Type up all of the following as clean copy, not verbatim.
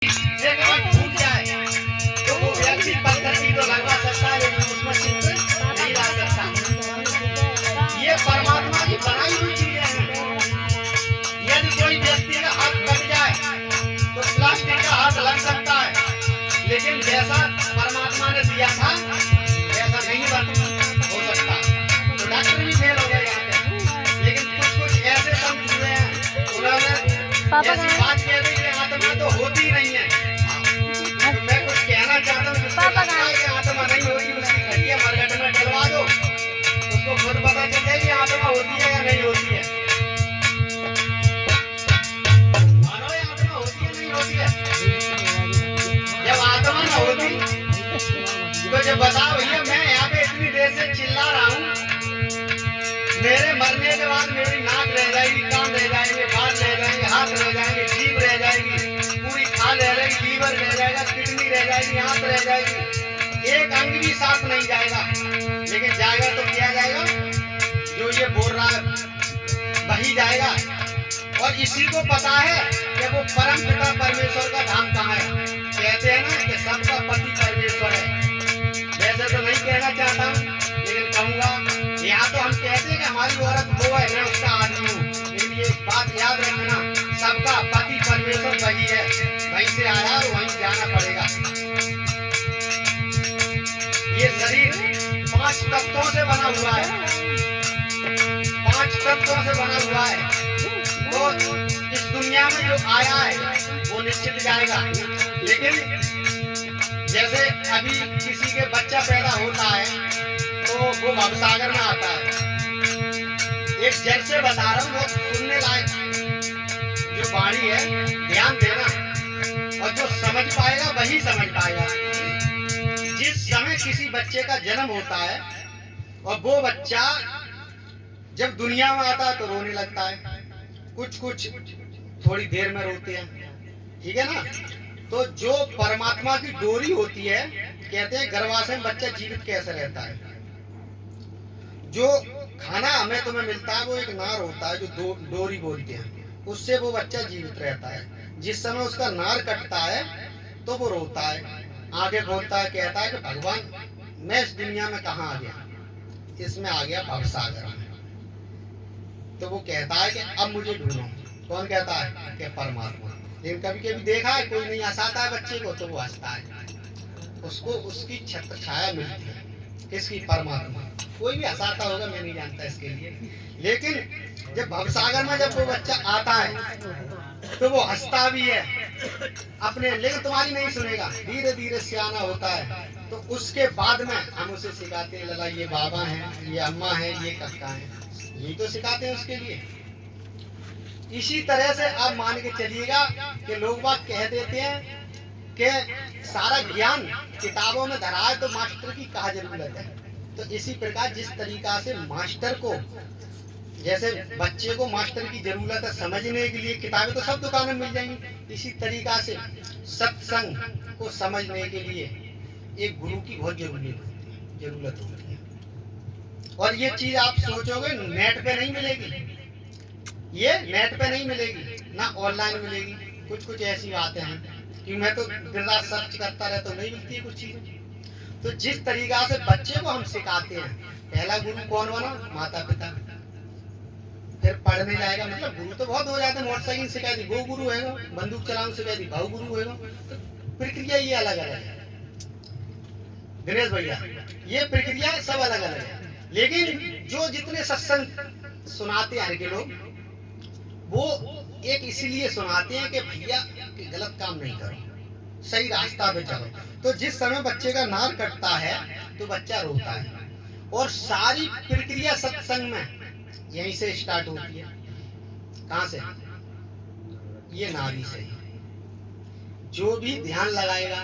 एक आंख फूट जाए तो वो व्यक्ति पद्धति तो लगवा सकता है, लेकिन उसमें चित्त नहीं ला सकता। ये परमात्मा की बनाई हुई चीजें हैं। यदि कोई व्यक्ति का हाथ कट जाए तो प्लास्टिक का हाथ लग सकता है, लेकिन जैसा परमात्मा ने दिया था वैसा नहीं हो सकता। तो डॉक्टर भी फेल हो गए यहाँ पे। लेकिन कुछ ऐसे संत हुए हैं, उन्होंने ऐसी बात कह दी कि आत्मा तो होती नहीं है। तो मैं कुछ कहना चाहता हूँ, जिसको लगता है कि आत्मा नहीं होती, उसकी घटिया मरघट में डलवा दो, उसको खुद पता चल जाए कि आत्मा होती है या नहीं होती है। मानो ये आत्मा होती है नहीं होती है। जब आत्मा ना होती तो जब बताओ भैया, मैं यहाँ पे इतनी देर से चिल्ला रहा हूँ, मेरे मरने के बाद मेरी नाक रह जाएगी, कान रह जाएंगे, बाल रह जाएंगे, हाथ रह जाएंगे, जीभ रह जाएगी, पूरी खाल रह जाएगी, लीवर रह जाएगा, किडनी रह जाएगी, आंत रह जाएगी, एक अंग भी साथ नहीं जाएगा। लेकिन जाएगा तो क्या जाएगा? जो ये बोल रहा है वही जाएगा। और इसी को पता है कि वो परम पिता परमेश्वर का धाम कहाँ है। कहते हैं ना कि सबका पति परमेश्वर है। वैसे तो नहीं कहना चाहता हूँ, लेकिन कहूँगा, यहाँ तो हम कहते हैं कि हमारी औरत वो है, मैं उसका आदमी हूँ, लेकिन ये बात याद रखना, सबका पति परमेश्वर वही है। वहीं से आया और वहीं जाना पड़ेगा। ये शरीर 5 तत्वों से बना हुआ है, 5 तत्वों से बना हुआ है। तो इस दुनिया में जो आया है वो निश्चित जाएगा। लेकिन जैसे अभी किसी के बच्चा पैदा होता है तो वो भवसागर में आता है। एक जज से बता रहा हूँ, बहुत सुनने लायक जो वाणी है, ध्यान देना, और जो समझ पाएगा वही समझ पाएगा। जिस समय किसी बच्चे का जन्म होता है और वो बच्चा जब दुनिया में आता है तो रोने लगता है, कुछ थोड़ी देर में रोते हैं, ठीक है ना। तो जो परमात्मा की डोरी होती है, कहते हैं गर्भाशय में बच्चा जीवित कैसे रहता है। जो खाना हमें तुम्हें मिलता है वो एक नार होता है, जो डोरी बोलते हैं, उससे वो बच्चा जीवित रहता है। जिस समय उसका नार कटता है तो वो रोता है, आगे बोलता है, कहता है कि भगवान मैं इस दुनिया में कहाँ आ गया, इसमें आ गया भवसागर में। तो वो कहता है कि अब मुझे ढूंढो। कौन कहता है? कि परमात्मा। लेकिन कभी कभी देखा है कोई नहीं हंसाता है बच्चे को तो वो हंसता है, उसको उसकी छत्र छाया मिलती है। किसकी? परमात्मा। कोई भी हंसाता होगा, मैं नहीं जानता इसके लिए। लेकिन जब भवसागर में जब वो बच्चा आता है तो वो हंसता भी है अपने, लेकिन तुम्हारी नहीं सुनेगा, धीरे धीरे सियाना होता है। तो उसके बाद में हम उसे सिखाते हैं, लला ये बाबा है, ये अम्मा है, ये कक्का है, यही तो सिखाते हैं उसके लिए। इसी तरह से आप मान के चलिएगा कि लोग बात कह देते हैं कि सारा ज्ञान किताबों में धरा है तो मास्टर की क्या जरूरत है। तो इसी प्रकार जिस तरीका से मास्टर को, जैसे बच्चे को मास्टर की जरूरत है समझने के लिए, किताबें तो सब दुकानों में मिल जाएंगी, इसी तरीका से सत्संग को समझने के लिए एक गुरु की बहुत जरूरत होती है। और ये चीज आप सोचोगे नेट पे नहीं मिलेगी, ये नेट पे नहीं मिलेगी, ना ऑनलाइन मिलेगी। कुछ ऐसी बातें हैं कि मैं तो दिन रात सर्च करता रहता हूँ, नहीं मिलती है कुछ चीजें। तो जिस तरीका से बच्चे को हम सिखाते हैं, पहला गुरु कौन बना? माता पिता। फिर पढ़ने जाएगा, मतलब गुरु तो बहुत हो जाते हैं, मोटरसाइकिल सिखा दी वो गुरु है, बंदूक चलाना सिखा दी भाव गुरु है। तो प्रक्रिया ये अलग अलग है दिनेश भैया, ये प्रक्रिया सब अलग अलग है। लेकिन जो जितने सत्संग सुनाते हैं के लोग, वो एक इसीलिए सुनाते हैं कि भैया गलत काम नहीं करो, सही रास्ता पे चलो। तो जिस समय बच्चे का नार कटता है तो बच्चा रोता है, और सारी प्रक्रिया सत्संग में यहीं से स्टार्ट होती है। कहां से? ये नाभि से। जो भी ध्यान लगाएगा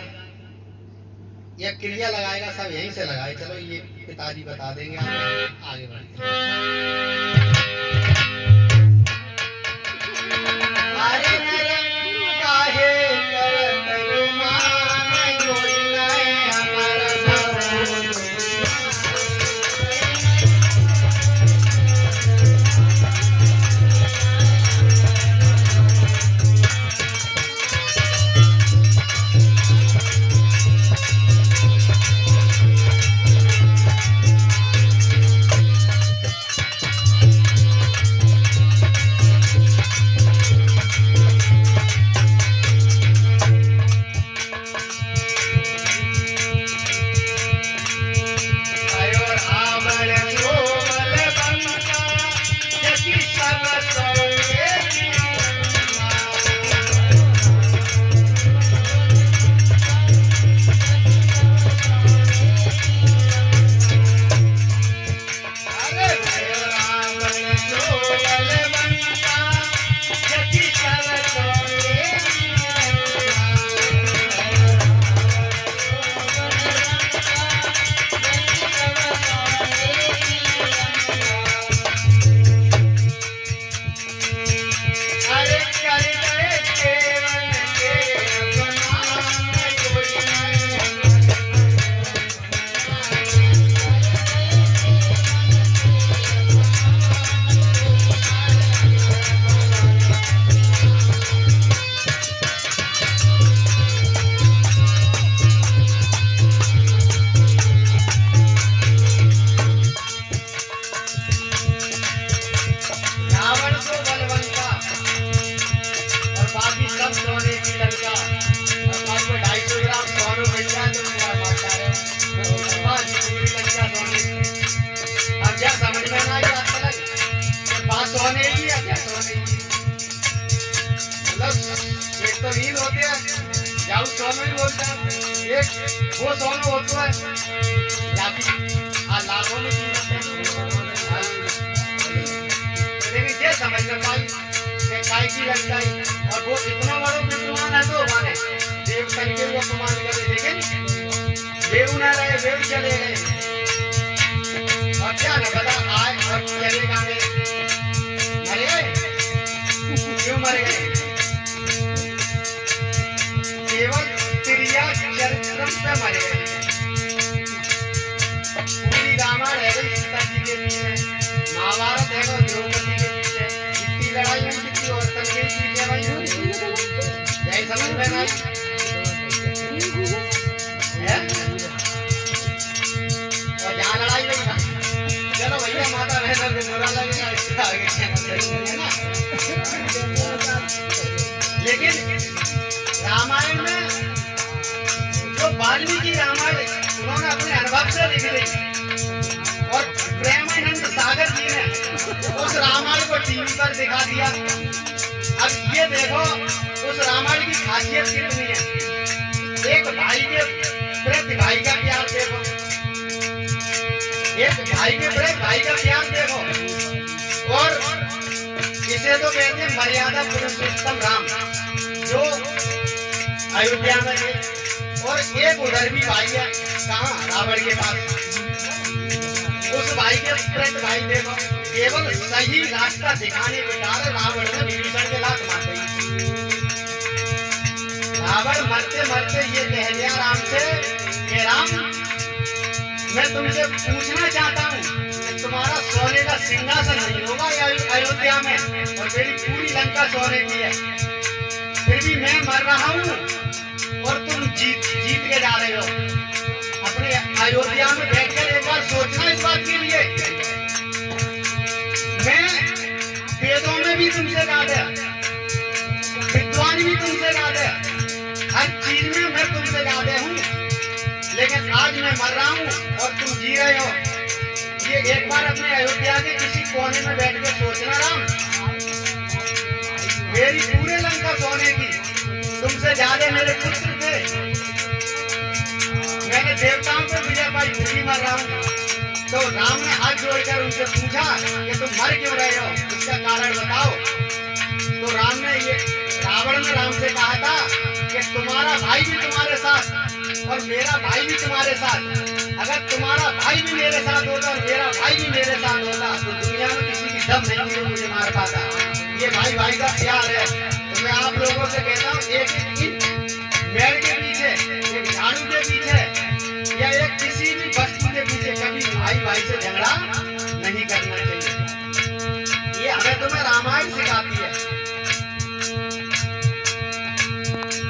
या क्रिया लगाएगा सब यहीं से लगाए। चलो ये पिताजी बता देंगे, आगे बढ़ते हैं। जाऊँ सोनो ही बोलता है। एक वो सोनो होता है या फिर लाखों में लेकिन ये समझ में पाई कि काय की लगता है और वो इतना बड़ा विद्वान है तो माने देव करके वो अपमान करे, लेकिन देव ना रहे देव चले गए और क्या न पता आए और चले गए, मरे गए। क्यों मर गए? केवल क्रिया चरित्रम पे मरे गए। पूरी रामायण है सीता जी के पीछे, महाभारत है द्रौपदी के पीछे, जितनी लड़ाई में कितनी औरतन के पीछे भाई यही समझ में ना है। और जहाँ लड़ाई नहीं था चलो भैया माता बहन को बुरा लगेगा इससे आगे ना। लेकिन रामायण में जो वाल्मीकि रामायण उन्होंने अपने अनुभव से लिख दी और प्रेमानंद सागर जी ने उस रामायण को टीवी पर दिखा दिया। अब ये देखो उस रामायण की खासियत कितनी है। एक भाई के प्रति भाई का प्यार देखो, एक भाई के प्रति भाई का प्यार देखो। और इसे तो कहते हैं मर्यादा पुरुषोत्तम राम जो अयोध्या में है। और एक उधर भी भाई है कहाँ रावण के पास, उस भाई के प्रति भाई देखो केवल सही रास्ता दिखाने के कारण रावण ने विभीषण के लात मार दी। रावण मरते मरते ये कह दिया राम से कि राम मैं तुमसे पूछना चाहता हूँ कि तुम्हारा सोने का सिंहासन नहीं होगा अयोध्या में और मेरी पूरी लंका सोने की है, फिर भी मैं मर रहा हूँ और तुम जीत के जा रहे हो। अपने अयोध्या में बैठकर एक बार सोचना इस बात के लिए। मैं वेदों में भी तुमसे ज्यादा, विद्वान भी तुमसे ज्यादा, हर चीज में मैं तुमसे ज्यादा हूँ, लेकिन आज मैं मर रहा हूँ और तुम जी रहे हो। ये एक बार अपने अयोध्या के किसी कोने में बैठ के सोचना राम, मेरी पूरे लंका सोने की, तुमसे ज्यादा मेरे पुत्र थे, मैंने देवताओं पे विजय पाई, खुशी मर रहा हूँ। तो राम ने हाथ जोड़कर उनसे पूछा कि तुम मर क्यों रहे हो, इसका कारण बताओ। तो रावण ने राम से कहा था कि तुम्हारा भाई भी तुम्हारे साथ और मेरा भाई भी तुम्हारे साथ। अगर तुम्हारा भाई भी मेरे साथ होता और मेरा भाई भी मेरे साथ होता तो दुनिया में किसी की दम नहीं जो मुझे मार पाता। ये भाई भाई का प्यार है। तो मैं आप लोगों से कहता हूँ एक मेड़ के पीछे, एक झाड़ू के पीछे या एक किसी भी वस्तु के पीछे कभी भाई भाई से झगड़ा नहीं करना चाहिए। ये हमें तुम्हें रामायण सिखाती है।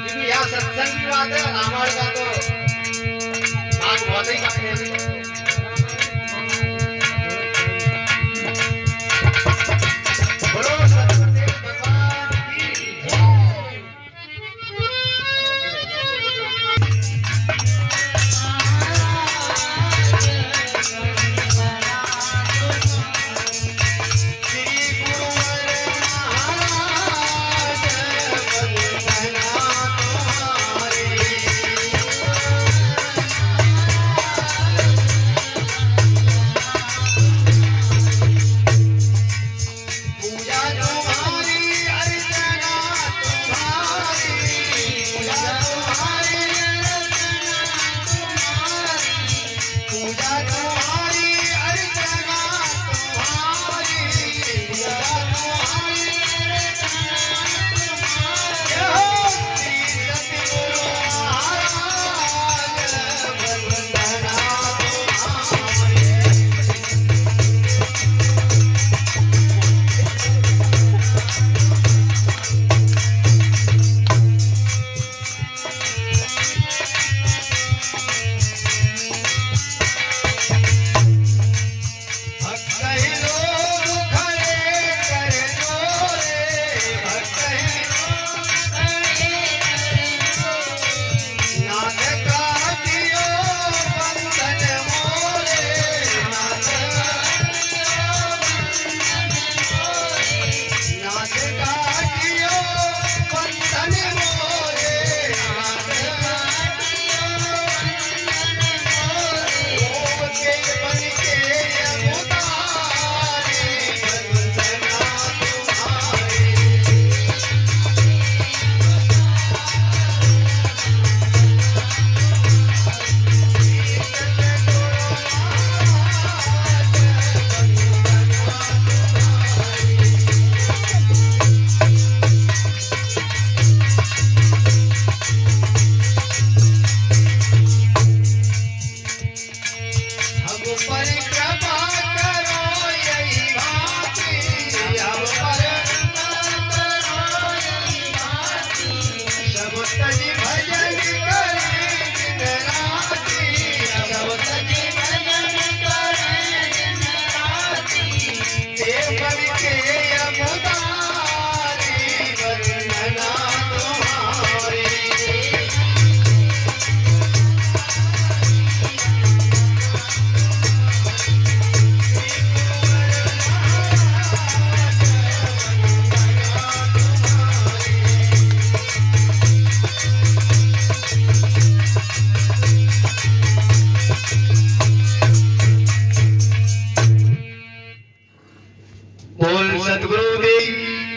क्योंकि यहाँ सत्संग की बात है, रामायण का तो भाग बहुत ही कम है। बोल सतगुरु देव